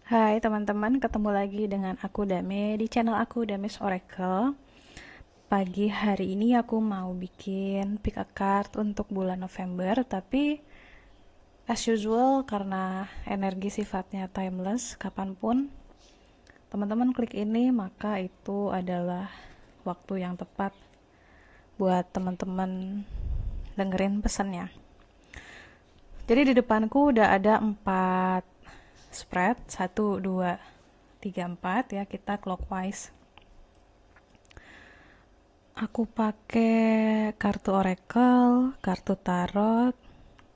Hai teman-teman, ketemu lagi dengan aku Dame di channel aku Dame's Oracle. Pagi hari ini aku mau bikin pick a card untuk bulan November, tapi as usual karena energi sifatnya timeless, kapanpun teman-teman klik ini maka itu adalah waktu yang tepat buat teman-teman dengerin pesannya. Jadi di depanku udah ada 4 spread, 1, 2, 3, 4 ya, kita clockwise. Aku pakai kartu oracle, kartu tarot,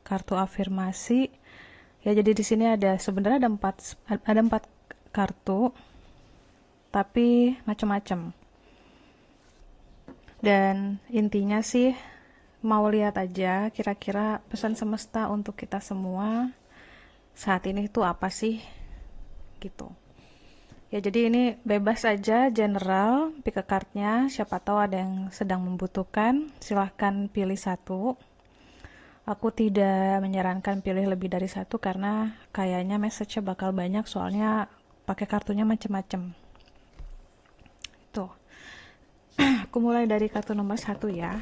kartu afirmasi. Ya, jadi di sini sebenarnya ada empat kartu, tapi macam-macam. Dan intinya sih mau lihat aja kira-kira pesan semesta untuk kita semua saat ini itu apa sih gitu. Ya, jadi ini bebas aja, general, pick a card-nya. Siapa tahu ada yang sedang membutuhkan, silahkan pilih satu. Aku tidak menyarankan pilih lebih dari satu karena kayaknya message-nya bakal banyak, soalnya pakai kartunya macem-macem. Tuh, aku mulai dari kartu nomor 1 ya.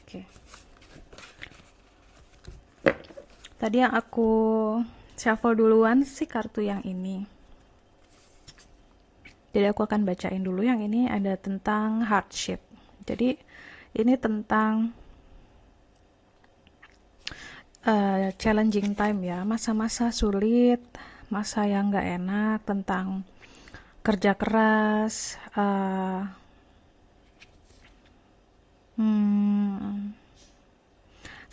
Oke. Tadi yang aku shuffle duluan sih kartu yang ini. Jadi aku akan bacain dulu yang ini, ada tentang hardship. Jadi ini tentang challenging time ya, masa-masa sulit, masa yang nggak enak, tentang kerja keras,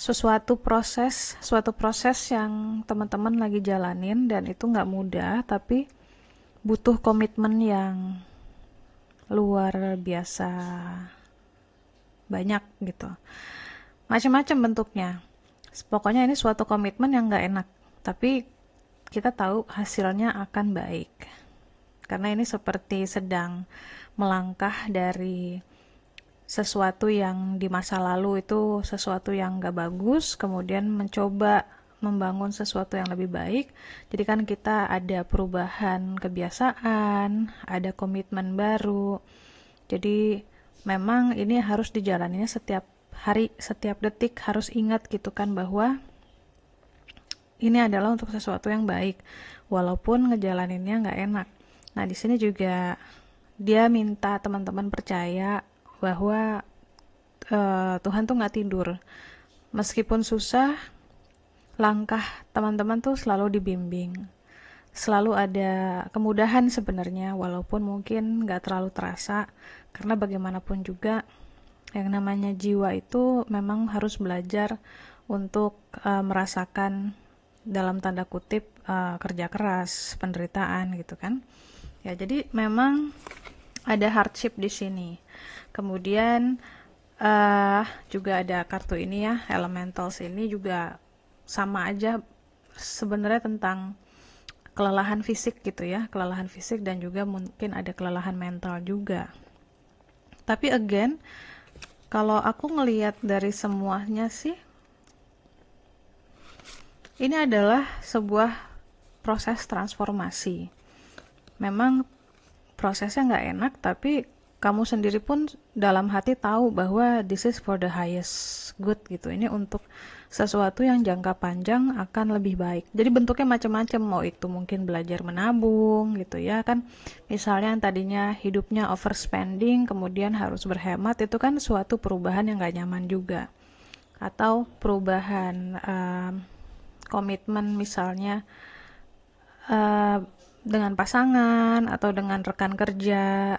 suatu proses yang teman-teman lagi jalanin dan itu nggak mudah, tapi butuh komitmen yang luar biasa banyak gitu. Macam-macam bentuknya. Pokoknya ini suatu komitmen yang nggak enak, tapi kita tahu hasilnya akan baik. Karena ini seperti sedang melangkah dari sesuatu yang di masa lalu itu sesuatu yang nggak bagus, kemudian mencoba membangun sesuatu yang lebih baik. Jadi kan kita ada perubahan kebiasaan, ada komitmen baru. Jadi memang ini harus dijalaninya setiap hari, setiap detik harus ingat gitu kan, bahwa ini adalah untuk sesuatu yang baik, walaupun ngejalaninnya nggak enak. Nah, di sini juga dia minta teman-teman percaya bahwa Tuhan tuh nggak tidur. Meskipun susah, langkah teman-teman tuh selalu dibimbing. Selalu ada kemudahan sebenarnya, walaupun mungkin nggak terlalu terasa, karena bagaimanapun juga yang namanya jiwa itu memang harus belajar untuk merasakan dalam tanda kutip kerja keras, penderitaan gitu kan. Ya, jadi memang ada hardship di sini. Kemudian juga ada kartu ini ya, elementals ini juga sama aja sebenarnya, tentang kelelahan fisik gitu ya, kelelahan fisik dan juga mungkin ada kelelahan mental juga. Tapi again, kalau aku ngelihat dari semuanya sih, ini adalah sebuah proses transformasi. Memang prosesnya nggak enak, tapi kamu sendiri pun dalam hati tahu bahwa this is for the highest good gitu. Ini untuk sesuatu yang jangka panjang akan lebih baik. Jadi bentuknya macam-macam, mau itu mungkin belajar menabung gitu ya kan. Misalnya yang tadinya hidupnya overspending, kemudian harus berhemat, itu kan suatu perubahan yang gak nyaman juga. Atau perubahan komitmen misalnya dengan pasangan atau dengan rekan kerja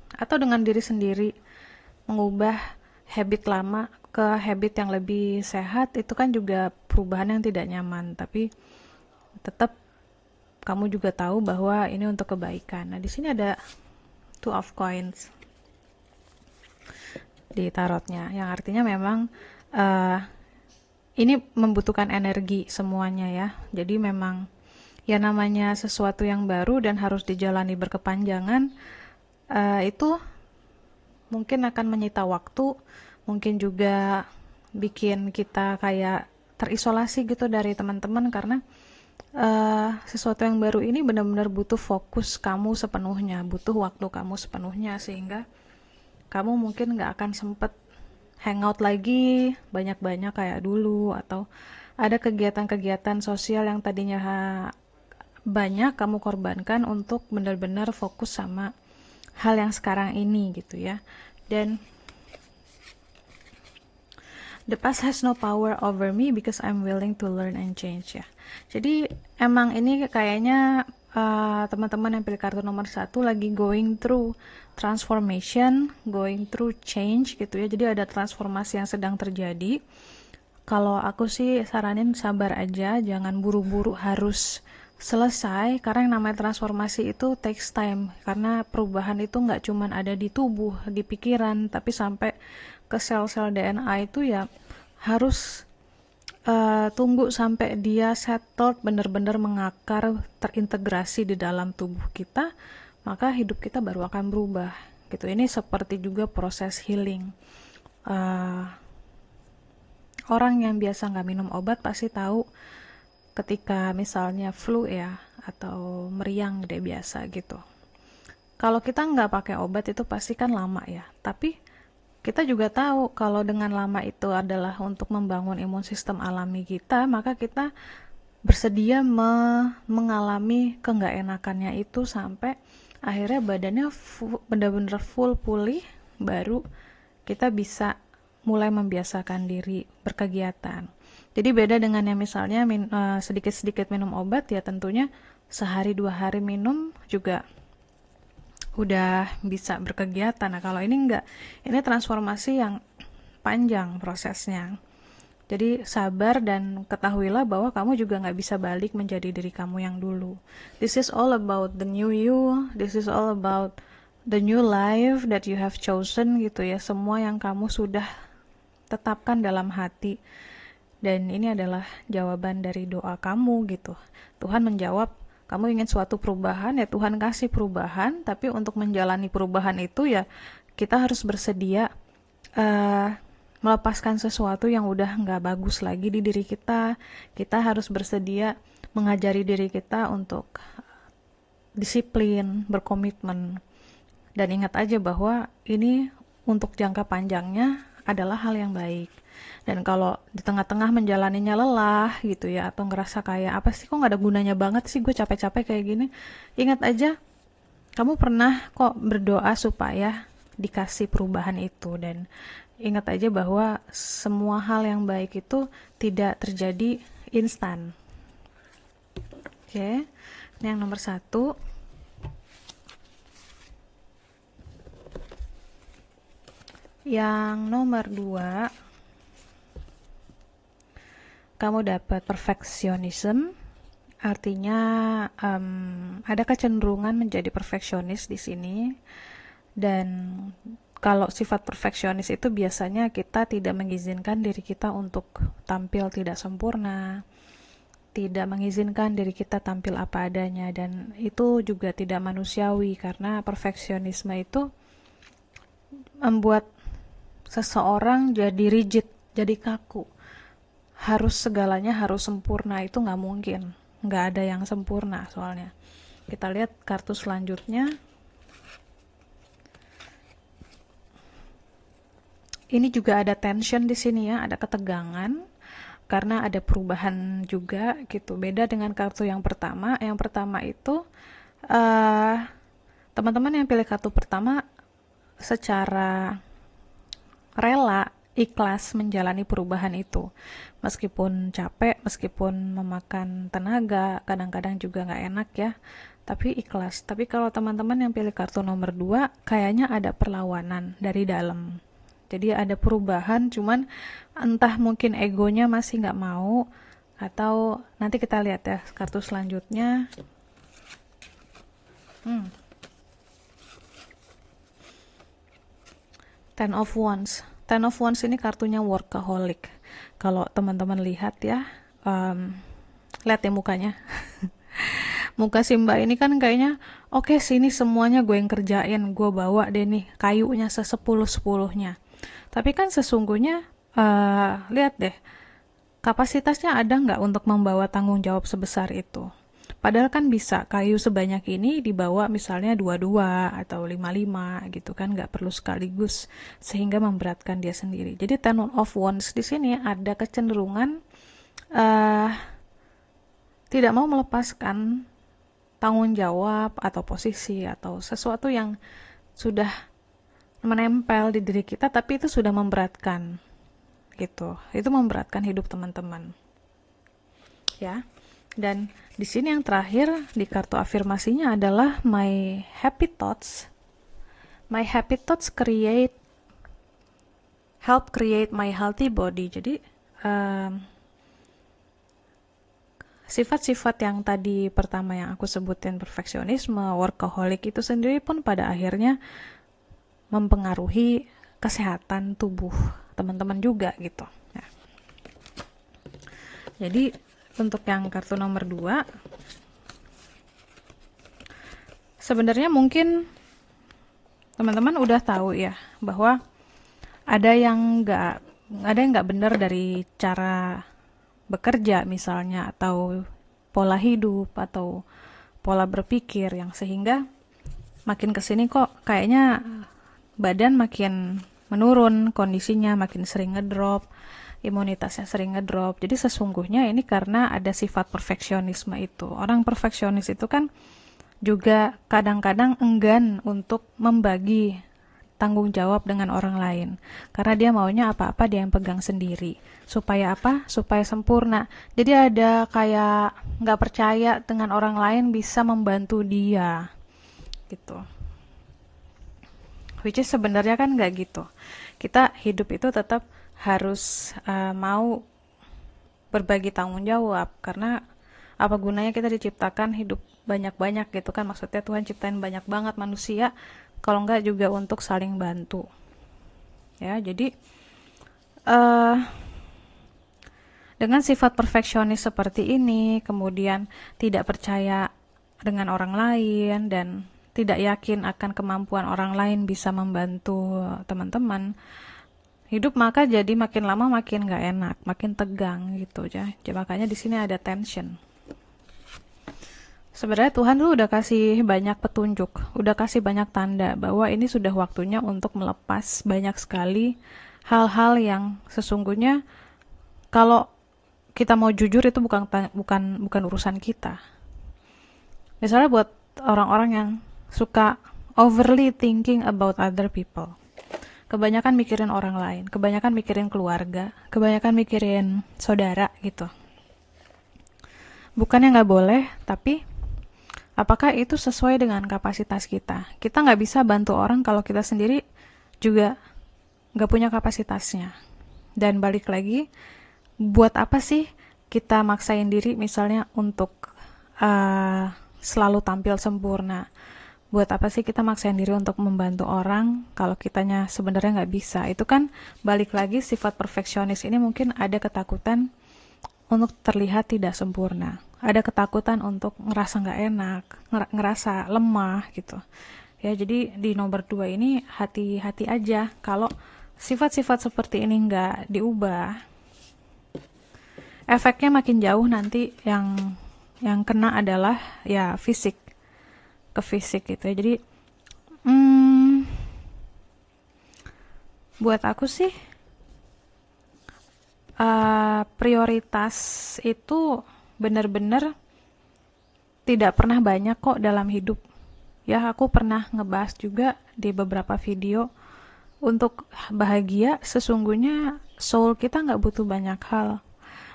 atau dengan diri sendiri, mengubah habit lama ke habit yang lebih sehat, itu kan juga perubahan yang tidak nyaman, tapi tetap kamu juga tahu bahwa ini untuk kebaikan. Nah, di sini ada two of coins di tarotnya, yang artinya memang ini membutuhkan energi semuanya ya. Jadi memang ya namanya sesuatu yang baru dan harus dijalani berkepanjangan, itu mungkin akan menyita waktu, mungkin juga bikin kita kayak terisolasi gitu dari teman-teman, karena sesuatu yang baru ini benar-benar butuh fokus kamu sepenuhnya, butuh waktu kamu sepenuhnya, sehingga kamu mungkin nggak akan sempet hangout lagi banyak-banyak kayak dulu, atau ada kegiatan-kegiatan sosial yang tadinya banyak kamu korbankan untuk benar-benar fokus sama hal yang sekarang ini gitu ya. Dan the past has no power over me because I'm willing to learn and change ya. Jadi emang ini kayaknya teman-teman yang pilih kartu nomor 1 lagi going through transformation, going through change gitu ya. Jadi ada transformasi yang sedang terjadi. Kalau aku sih saranin sabar aja, jangan buru-buru harus selesai, karena yang namanya transformasi itu takes time, karena perubahan itu nggak cuman ada di tubuh, di pikiran, tapi sampai ke sel-sel DNA itu ya harus tunggu sampai dia settled, benar-benar mengakar, terintegrasi di dalam tubuh kita, maka hidup kita baru akan berubah gitu. Ini seperti juga proses healing. Orang yang biasa nggak minum obat pasti tahu ketika misalnya flu ya, atau meriang deh biasa gitu. Kalau kita nggak pakai obat itu pasti kan lama ya, tapi kita juga tahu kalau dengan lama itu adalah untuk membangun imun sistem alami kita, maka kita bersedia mengalami keenggak enakannya itu sampai akhirnya badannya benar-benar full pulih, baru kita bisa mulai membiasakan diri berkegiatan. Jadi beda dengan yang misalnya sedikit-sedikit minum obat, ya tentunya sehari 2 hari minum juga udah bisa berkegiatan. Nah kalau ini enggak, ini transformasi yang panjang prosesnya. Jadi sabar dan ketahuilah bahwa kamu juga nggak bisa balik menjadi diri kamu yang dulu. This is all about the new you, this is all about the new life that you have chosen gitu ya. Semua yang kamu sudah tetapkan dalam hati. Dan ini adalah jawaban dari doa kamu gitu. Tuhan menjawab, kamu ingin suatu perubahan, ya Tuhan kasih perubahan, tapi untuk menjalani perubahan itu ya kita harus bersedia melepaskan sesuatu yang udah nggak bagus lagi di diri kita. Kita harus bersedia mengajari diri kita untuk disiplin, berkomitmen. Dan ingat aja bahwa ini untuk jangka panjangnya adalah hal yang baik. Dan kalau di tengah-tengah menjalaninya lelah gitu ya, atau ngerasa kayak apa sih kok gak ada gunanya banget sih gue capek-capek kayak gini, ingat aja kamu pernah kok berdoa supaya dikasih perubahan itu. Dan ingat aja bahwa semua hal yang baik itu tidak terjadi instan. Oke, ini yang nomor 1. Yang nomor 2, kamu dapat perfectionism, artinya ada kecenderungan menjadi perfeksionis di sini. Dan kalau sifat perfeksionis itu biasanya kita tidak mengizinkan diri kita untuk tampil tidak sempurna, tidak mengizinkan diri kita tampil apa adanya, dan itu juga tidak manusiawi karena perfeksionisme itu membuat seseorang jadi rigid, jadi kaku. Harus segalanya harus sempurna, itu nggak mungkin. Nggak ada yang sempurna soalnya. Kita lihat kartu selanjutnya. Ini juga ada tension di sini ya, ada ketegangan karena ada perubahan juga gitu. Beda dengan kartu yang pertama. Yang pertama itu teman-teman yang pilih kartu pertama secara rela, ikhlas menjalani perubahan itu. Meskipun capek, meskipun memakan tenaga, kadang-kadang juga nggak enak ya, tapi ikhlas. Tapi kalau teman-teman yang pilih kartu nomor 2, kayaknya ada perlawanan dari dalam. Jadi ada perubahan, cuman entah mungkin egonya masih nggak mau, atau nanti kita lihat ya kartu selanjutnya. Ten of Wands. Ten of Wands ini kartunya workaholic. Kalau teman-teman lihat ya, lihat ya mukanya. Muka si Mbak ini kan kayaknya, oke, sini semuanya gue yang kerjain, gue bawa deh nih kayunya sesepuluh-sepuluhnya. Tapi kan sesungguhnya, lihat deh, kapasitasnya ada nggak untuk membawa tanggung jawab sebesar itu. Padahal kan bisa kayu sebanyak ini dibawa misalnya 22 atau 55 gitu kan, nggak perlu sekaligus sehingga memberatkan dia sendiri. Jadi Ten of Wands di sini ada kecenderungan uh, tidak mau melepaskan tanggung jawab atau posisi atau sesuatu yang sudah menempel di diri kita, tapi itu sudah memberatkan gitu. Itu memberatkan hidup teman-teman. Ya. Dan di sini yang terakhir di kartu afirmasinya adalah my happy thoughts. My happy thoughts help create my healthy body. Jadi sifat-sifat yang tadi pertama yang aku sebutin, perfeksionisme, workaholic, itu sendiri pun pada akhirnya mempengaruhi kesehatan tubuh teman-teman juga gitu. Ya. Jadi untuk yang kartu nomor 2, sebenarnya mungkin teman-teman udah tahu ya bahwa ada yang nggak benar dari cara bekerja misalnya, atau pola hidup atau pola berpikir, yang sehingga makin kesini kok kayaknya badan makin menurun kondisinya, makin sering ngedrop, imunitasnya sering ngedrop. Jadi sesungguhnya ini karena ada sifat perfeksionisme itu. Orang perfeksionis itu kan juga kadang-kadang enggan untuk membagi tanggung jawab dengan orang lain, karena dia maunya apa-apa dia yang pegang sendiri. Supaya apa? Supaya sempurna. Jadi ada kayak nggak percaya dengan orang lain bisa membantu dia gitu. Which is sebenarnya kan nggak gitu. Kita hidup itu tetap harus mau berbagi tanggung jawab, karena apa gunanya kita diciptakan hidup banyak-banyak gitu kan. Maksudnya Tuhan ciptain banyak banget manusia, kalau enggak juga untuk saling bantu. Ya, jadi dengan sifat perfeksionis seperti ini, kemudian tidak percaya dengan orang lain dan tidak yakin akan kemampuan orang lain bisa membantu teman-teman, hidup maka jadi makin lama makin nggak enak, makin tegang gitu ya. Makanya di sini ada tension. Sebenarnya Tuhan tuh udah kasih banyak petunjuk, udah kasih banyak tanda bahwa ini sudah waktunya untuk melepas banyak sekali hal-hal yang sesungguhnya kalau kita mau jujur itu bukan urusan kita. Misalnya buat orang-orang yang suka overly thinking about other people. Kebanyakan mikirin orang lain, kebanyakan mikirin keluarga, kebanyakan mikirin saudara gitu. Bukannya nggak boleh, tapi apakah itu sesuai dengan kapasitas kita? Kita nggak bisa bantu orang kalau kita sendiri juga nggak punya kapasitasnya. Dan balik lagi, buat apa sih kita maksain diri misalnya untuk selalu tampil sempurna? Buat apa sih kita maksain diri untuk membantu orang kalau kitanya sebenarnya nggak bisa? Itu kan balik lagi sifat perfeksionis ini mungkin ada ketakutan untuk terlihat tidak sempurna. Ada ketakutan untuk ngerasa nggak enak, ngerasa lemah gitu. Ya, jadi di nomor 2 ini hati-hati aja kalau sifat-sifat seperti ini nggak diubah. Efeknya makin jauh nanti yang kena adalah ya fisik. Ke fisik gitu ya. Jadi buat aku sih prioritas itu benar-benar tidak pernah banyak kok dalam hidup. Ya, aku pernah ngebahas juga di beberapa video, untuk bahagia sesungguhnya soul kita nggak butuh banyak hal,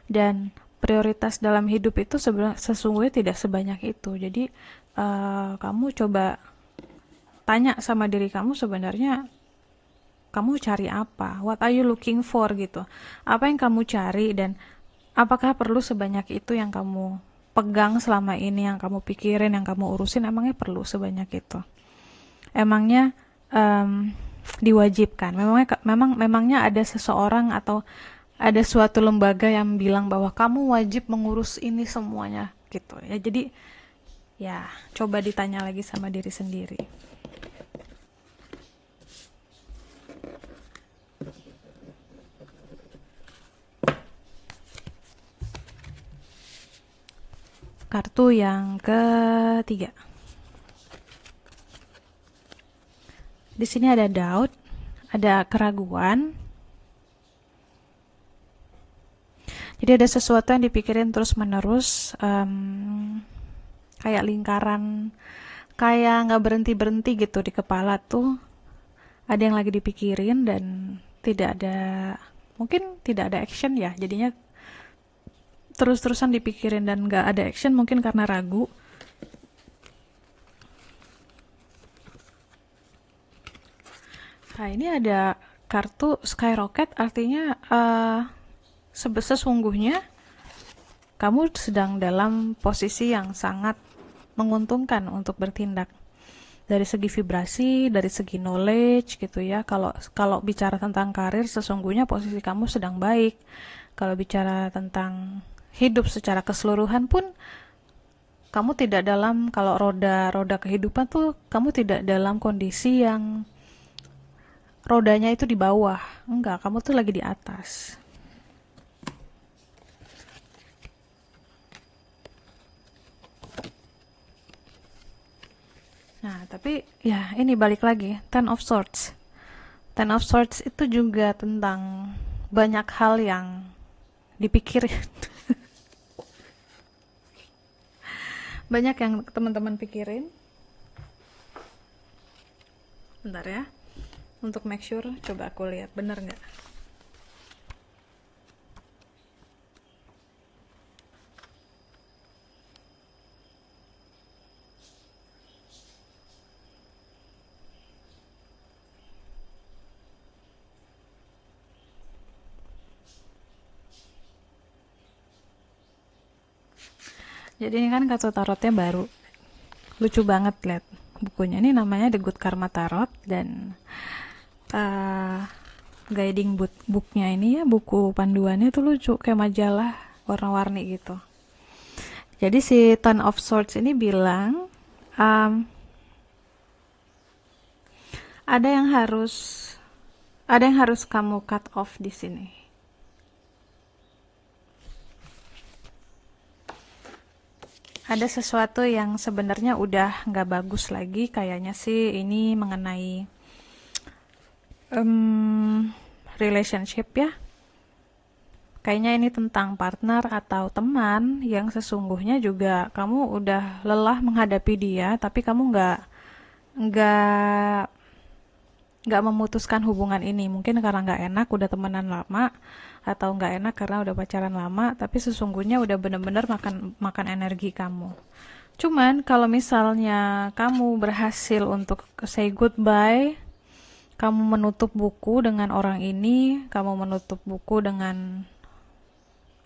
dan prioritas dalam hidup itu sesungguhnya tidak sebanyak itu. Jadi kamu coba tanya sama diri kamu, sebenarnya kamu cari apa? What are you looking for gitu? Apa yang kamu cari, dan apakah perlu sebanyak itu yang kamu pegang selama ini, yang kamu pikirin, yang kamu urusin? Emangnya perlu sebanyak itu? Emangnya diwajibkan? Memangnya ada seseorang atau ada suatu lembaga yang bilang bahwa kamu wajib mengurus ini semuanya gitu ya. Jadi ya, coba ditanya lagi sama diri sendiri. kartu yang ketiga. Di sini ada doubt, ada keraguan. Jadi ada sesuatu yang dipikirin terus-menerus, kayak lingkaran, kayak nggak berhenti-berhenti gitu di kepala tuh. Ada yang lagi dipikirin dan tidak ada, mungkin tidak ada action ya. Jadinya terus-terusan dipikirin dan nggak ada action, mungkin karena ragu. Nah, ini ada kartu skyrocket, artinya sesungguhnya kamu sedang dalam posisi yang sangat menguntungkan untuk bertindak. Dari segi vibrasi, dari segi knowledge gitu ya. Kalau bicara tentang karir, sesungguhnya posisi kamu sedang baik. Kalau bicara tentang hidup secara keseluruhan pun, kamu tidak dalam, kalau roda kehidupan tuh, kamu tidak dalam kondisi yang rodanya itu di bawah. Enggak, kamu tuh lagi di atas. Nah, tapi ya ini balik lagi, Ten of Swords. Ten of Swords itu juga tentang banyak hal yang dipikirin. Banyak yang teman-teman pikirin. Bentar ya. Untuk make sure, coba aku lihat bener nggak. Jadi ini kan kartu tarotnya baru. Lucu banget lihat bukunya. Ini namanya The Good Karma Tarot dan guiding booknya ini ya, buku panduannya tuh lucu kayak majalah warna-warni gitu. Jadi si Ten of Swords ini bilang ada yang harus kamu cut off di sini. Ada sesuatu yang sebenarnya udah nggak bagus lagi, kayaknya sih ini mengenai relationship ya. Kayaknya ini tentang partner atau teman yang sesungguhnya juga kamu udah lelah menghadapi dia, tapi kamu nggak nggak memutuskan hubungan ini. Mungkin karena nggak enak udah temenan lama, atau nggak enak karena udah pacaran lama, tapi sesungguhnya udah bener-bener makan energi kamu. Cuman kalau misalnya kamu berhasil untuk say goodbye, kamu menutup buku dengan orang ini, kamu menutup buku dengan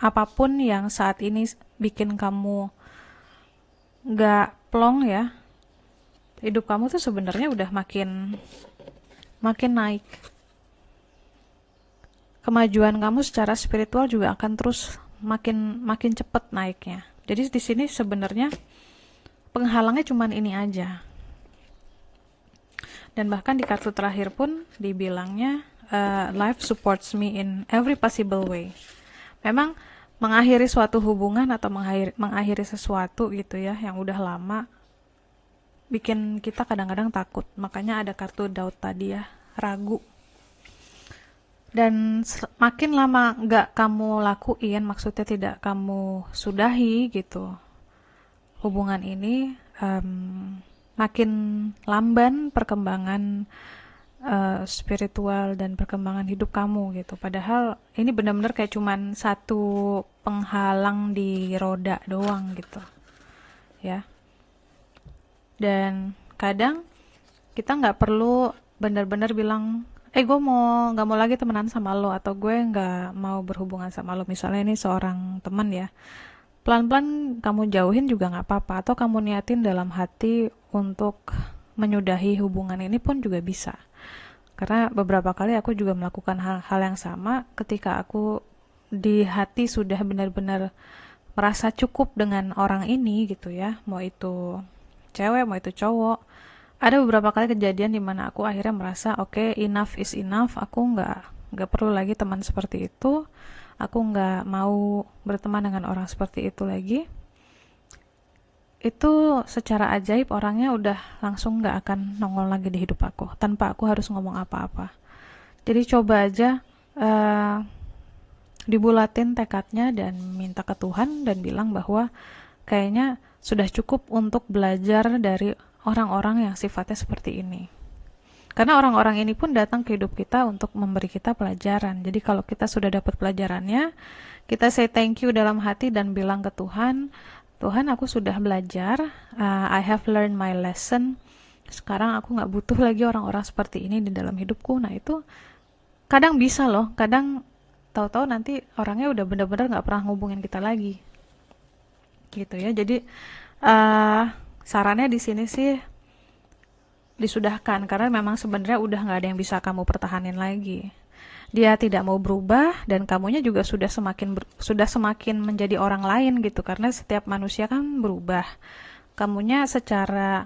apapun yang saat ini bikin kamu nggak plong ya, hidup kamu tuh sebenarnya udah makin naik. Kemajuan kamu secara spiritual juga akan terus makin cepat naiknya. Jadi di sini sebenarnya penghalangnya cuman ini aja. Dan bahkan di kartu terakhir pun dibilangnya life supports me in every possible way. Memang mengakhiri suatu hubungan atau mengakhiri sesuatu gitu ya yang udah lama bikin kita kadang-kadang takut. Makanya ada kartu doubt tadi ya, ragu. Dan makin lama nggak kamu lakuin, maksudnya tidak kamu sudahi gitu hubungan ini, makin lamban perkembangan spiritual dan perkembangan hidup kamu gitu. Padahal ini benar-benar kayak cuman satu penghalang di roda doang gitu ya. Dan kadang kita nggak perlu benar-benar bilang gue nggak mau lagi temenan sama lo, atau gue nggak mau berhubungan sama lo. Misalnya ini seorang teman ya, pelan-pelan kamu jauhin juga nggak apa-apa, atau kamu niatin dalam hati untuk menyudahi hubungan ini pun juga bisa. Karena beberapa kali aku juga melakukan hal yang sama ketika aku di hati sudah benar-benar merasa cukup dengan orang ini gitu ya, mau itu cewek mau itu cowok. Ada beberapa kali kejadian di mana aku akhirnya merasa oke, enough is enough, aku nggak perlu lagi teman seperti itu, aku nggak mau berteman dengan orang seperti itu lagi. itu secara ajaib orangnya udah langsung nggak akan nongol lagi di hidup aku tanpa aku harus ngomong apa-apa. Jadi coba aja dibulatin tekadnya dan minta ke Tuhan dan bilang bahwa kayaknya sudah cukup untuk belajar dari orang-orang yang sifatnya seperti ini. Karena orang-orang ini pun datang ke hidup kita untuk memberi kita pelajaran. Jadi kalau kita sudah dapat pelajarannya, kita say thank you dalam hati dan bilang ke Tuhan, Tuhan aku sudah belajar, I have learned my lesson. Sekarang aku gak butuh lagi orang-orang seperti ini di dalam hidupku. Nah itu kadang bisa loh, kadang tahu-tahu nanti orangnya udah benar-benar gak pernah ngubungin kita lagi. Gitu ya, jadi sarannya di sini sih disudahkan karena memang sebenarnya udah nggak ada yang bisa kamu pertahanin lagi. Dia tidak mau berubah dan kamunya juga sudah semakin menjadi orang lain gitu karena setiap manusia kan berubah. Kamunya secara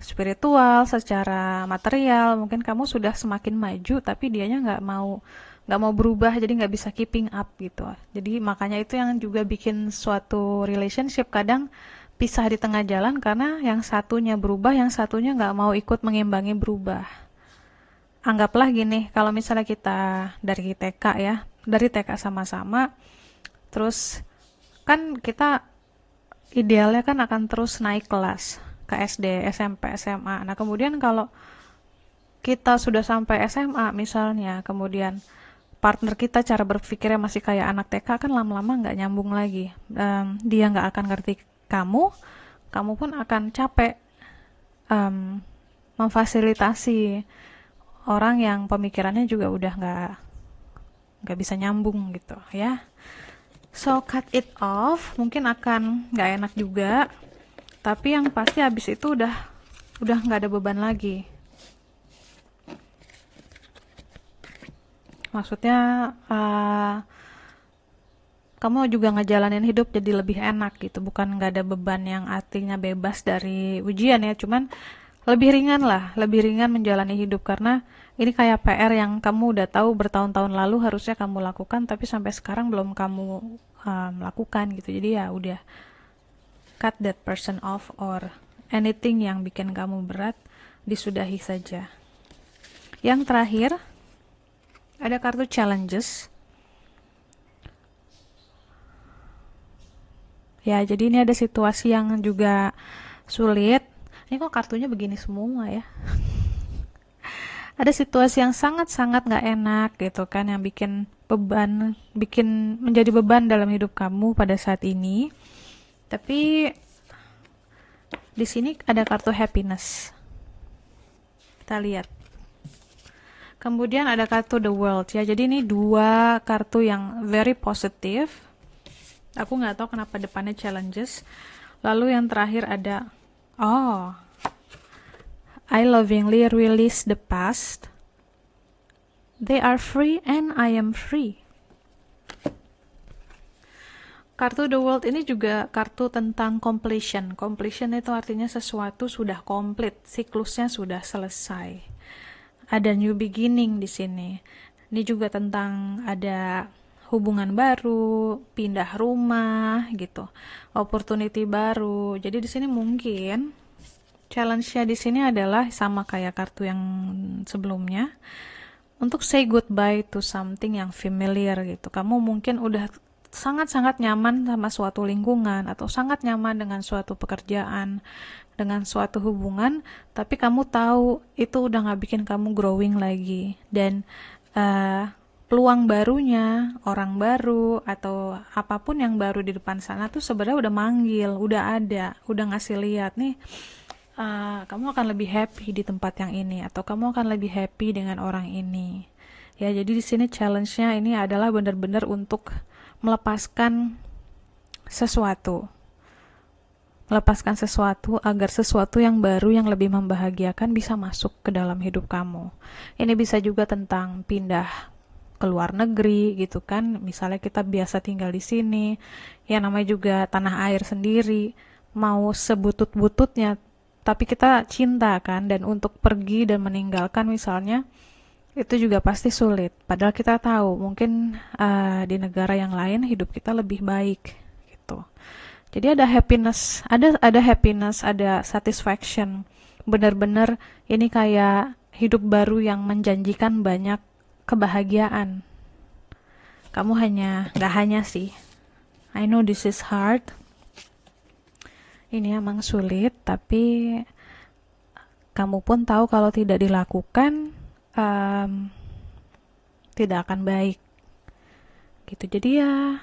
spiritual, secara material mungkin kamu sudah semakin maju tapi dianya nggak mau berubah jadi nggak bisa keeping up gitu. Jadi makanya itu yang juga bikin suatu relationship kadang pisah di tengah jalan karena yang satunya berubah, yang satunya nggak mau ikut mengimbangi berubah. Anggaplah gini, kalau misalnya kita dari TK ya, dari TK sama-sama, terus kan kita idealnya kan akan terus naik kelas ke SD, SMP, SMA. Nah kemudian kalau kita sudah sampai SMA misalnya, kemudian partner kita cara berpikirnya masih kayak anak TK kan lama-lama nggak nyambung lagi. Dia nggak akan ngerti kamu pun akan capek memfasilitasi orang yang pemikirannya juga udah nggak bisa nyambung gitu ya. So cut it off, mungkin akan nggak enak juga, tapi yang pasti habis itu udah nggak ada beban lagi. Maksudnya kamu juga ngejalanin hidup jadi lebih enak gitu, bukan nggak ada beban yang artinya bebas dari ujian ya, cuman lebih ringan menjalani hidup karena ini kayak PR yang kamu udah tahu bertahun-tahun lalu harusnya kamu lakukan tapi sampai sekarang belum kamu lakukan gitu. Jadi ya udah cut that person off or anything yang bikin kamu berat disudahi saja. Yang terakhir ada kartu challenges. Ya, jadi ini ada situasi yang juga sulit. Ini kok kartunya begini semua ya. Ada situasi yang sangat-sangat gak enak gitu kan, yang bikin menjadi beban dalam hidup kamu pada saat ini. Tapi di sini ada kartu happiness. Kita lihat. Kemudian ada kartu the world ya. Jadi ini dua kartu yang very positive. Aku nggak tahu kenapa depannya challenges. Lalu yang terakhir ada I lovingly release the past. They are free and I am free. Kartu the world ini juga kartu tentang completion. Completion itu artinya sesuatu sudah komplit, siklusnya sudah selesai. Ada new beginning di sini. Ini juga tentang ada hubungan baru, pindah rumah gitu, opportunity baru. Jadi di sini mungkin challenge-nya di sini adalah sama kayak kartu yang sebelumnya, untuk say goodbye to something yang familiar gitu. Kamu mungkin udah sangat-sangat nyaman sama suatu lingkungan atau sangat nyaman dengan suatu pekerjaan, dengan suatu hubungan, tapi kamu tahu itu udah gak bikin kamu growing lagi dan peluang barunya, orang baru atau apapun yang baru di depan sana tuh sebenarnya udah manggil, udah ada, udah ngasih lihat nih, kamu akan lebih happy di tempat yang ini atau kamu akan lebih happy dengan orang ini. Ya, jadi di sini challenge-nya ini adalah benar-benar untuk melepaskan sesuatu. Melepaskan sesuatu agar sesuatu yang baru yang lebih membahagiakan bisa masuk ke dalam hidup kamu. Ini bisa juga tentang pindah ke luar negeri gitu kan. Misalnya kita biasa tinggal di sini, ya namanya juga tanah air sendiri, mau sebutut-bututnya tapi kita cinta kan, dan untuk pergi dan meninggalkan misalnya itu juga pasti sulit. Padahal kita tahu mungkin di negara yang lain hidup kita lebih baik gitu. Jadi ada happiness, ada happiness, ada satisfaction. Benar-benar ini kayak hidup baru yang menjanjikan banyak kebahagiaan. Kamu nggak hanya sih. I know this is hard. Ini emang sulit, tapi kamu pun tahu kalau tidak dilakukan, tidak akan baik. Gitu. Jadi ya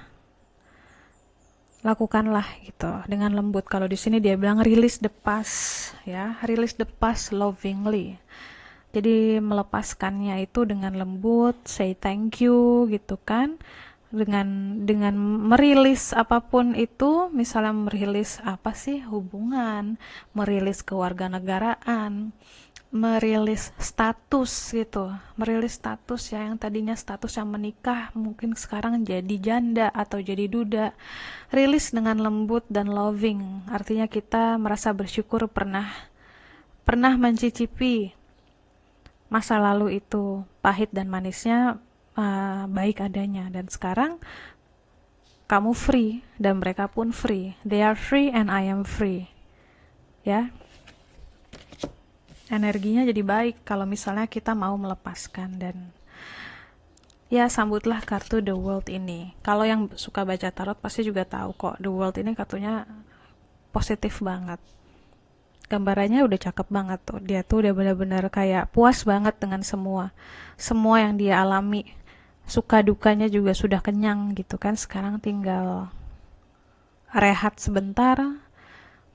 lakukanlah gitu dengan lembut. Kalau di sini dia bilang release the past, ya, release the past lovingly. Jadi melepaskannya itu dengan lembut, say thank you gitu kan. Dengan merilis apapun itu, misalnya merilis apa sih hubungan, merilis kewarganegaraan, merilis status gitu, merilis status ya, yang tadinya status yang menikah mungkin sekarang jadi janda atau jadi duda. Rilis dengan lembut dan loving, artinya kita merasa bersyukur pernah mencicipi masa lalu itu, pahit dan manisnya baik adanya, dan sekarang kamu free dan mereka pun free. They are free and I am free. Ya, energinya jadi baik kalau misalnya kita mau melepaskan. Dan ya, sambutlah kartu The World ini. Kalau yang suka baca tarot pasti juga tahu kok, The World ini kartunya positif banget. Gambarannya udah cakep banget tuh. Dia tuh udah benar-benar kayak puas banget dengan semua yang dia alami. Suka dukanya juga sudah kenyang gitu kan. Sekarang tinggal rehat sebentar,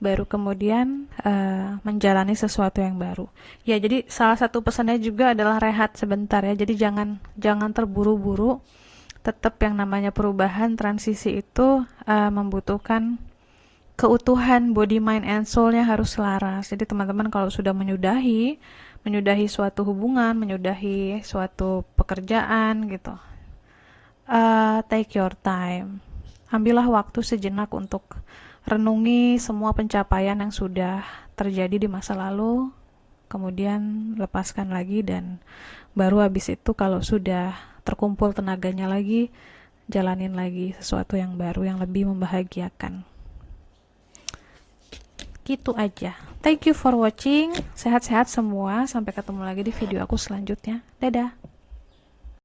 baru kemudian menjalani sesuatu yang baru. Ya, jadi salah satu pesannya juga adalah rehat sebentar ya. Jadi jangan terburu-buru. Tetap yang namanya perubahan, transisi itu membutuhkan keutuhan body, mind, and soul-nya harus selaras. Jadi teman-teman kalau sudah menyudahi suatu hubungan, menyudahi suatu pekerjaan gitu, take your time. Ambillah waktu sejenak untuk renungi semua pencapaian yang sudah terjadi di masa lalu, kemudian lepaskan lagi, dan baru habis itu kalau sudah terkumpul tenaganya lagi, jalanin lagi sesuatu yang baru yang lebih membahagiakan. Gitu aja. Thank you for watching. Sehat-sehat semua. Sampai ketemu lagi di video aku selanjutnya. Dadah.